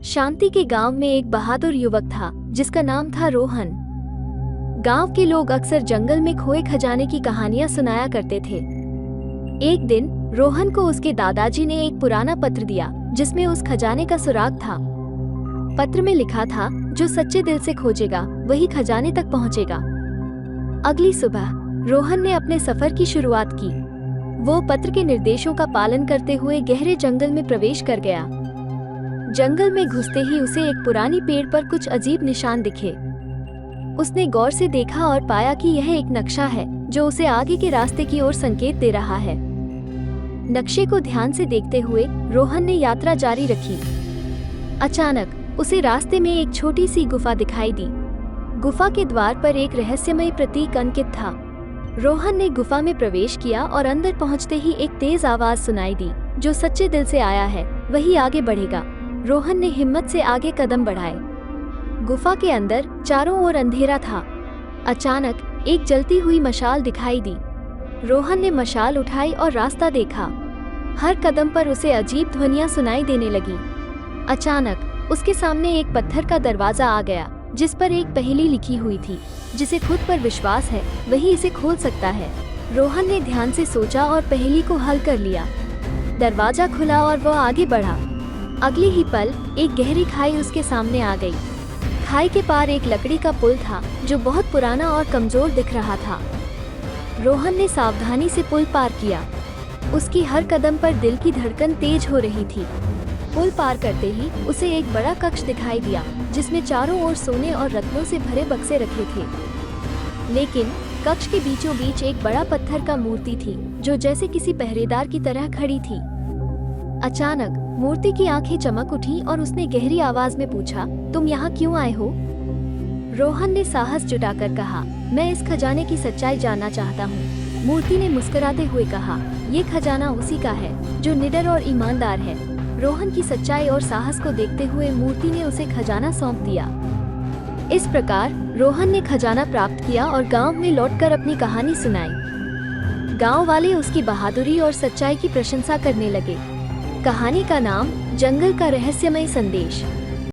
शांति के गांव में एक बहादुर युवक था जिसका नाम था रोहन। गांव के लोग अक्सर जंगल में खोए खजाने की कहानियां सुनाया करते थे। एक दिन रोहन को उसके दादाजी ने एक पुराना पत्र दिया जिसमें उस खजाने का सुराग था। पत्र में लिखा था, जो सच्चे दिल से खोजेगा वही खजाने तक पहुंचेगा। अगली सुबह रोहन ने अपने सफर की शुरुआत की। वो पत्र के निर्देशों का पालन करते हुए गहरे जंगल में प्रवेश कर गया। जंगल में घुसते ही उसे एक पुरानी पेड़ पर कुछ अजीब निशान दिखे। उसने गौर से देखा और पाया कि यह एक नक्शा है जो उसे आगे के रास्ते की ओर संकेत दे रहा है। नक्शे को ध्यान से देखते हुए रोहन ने यात्रा जारी रखी। अचानक उसे रास्ते में एक छोटी सी गुफा दिखाई दी। गुफा के द्वार पर एक रहस्यमय प्रतीक अंकित था। रोहन ने गुफा में प्रवेश किया और अंदर पहुंचते ही एक तेज आवाज सुनाई दी, जो सच्चे दिल से आया है वही आगे बढ़ेगा। रोहन ने हिम्मत से आगे कदम बढ़ाए। गुफा के अंदर चारों ओर अंधेरा था। अचानक एक जलती हुई मशाल दिखाई दी। रोहन ने मशाल उठाई और रास्ता देखा। हर कदम पर उसे अजीब ध्वनियां सुनाई देने लगी। अचानक उसके सामने एक पत्थर का दरवाजा आ गया जिस पर एक पहेली लिखी हुई थी, जिसे खुद पर विश्वास है वही इसे खोल सकता है। रोहन ने ध्यान से सोचा और पहेली को हल कर लिया। दरवाजा खुला और वह आगे बढ़ा। अगले ही पल एक गहरी खाई उसके सामने आ गई। खाई के पार एक लकड़ी का पुल था जो बहुत पुराना और कमजोर दिख रहा था। रोहन ने सावधानी से पुल पार किया। उसकी हर कदम पर दिल की धड़कन तेज हो रही थी। पुल पार करते ही उसे एक बड़ा कक्ष दिखाई दिया जिसमें चारों ओर सोने और रत्नों से भरे बक्से रखे थे। लेकिन कक्ष के बीचों बीच एक बड़ा पत्थर का मूर्ति थी जो जैसे किसी पहरेदार की तरह खड़ी थी। अचानक मूर्ति की आंखें चमक उठी और उसने गहरी आवाज में पूछा, तुम यहाँ क्यों आए हो? रोहन ने साहस जुटाकर कहा, मैं इस खजाने की सच्चाई जानना चाहता हूँ। मूर्ति ने मुस्कुराते हुए कहा, ये खजाना उसी का है जो निडर और ईमानदार है। रोहन की सच्चाई और साहस को देखते हुए मूर्ति ने उसे खजाना सौंप दिया। इस प्रकार रोहन ने खजाना प्राप्त किया और गांव में लौटकर अपनी कहानी सुनाई। गांव वाले उसकी बहादुरी और सच्चाई की प्रशंसा करने लगे। कहानी का नाम, जंगल का रहस्यमय संदेश।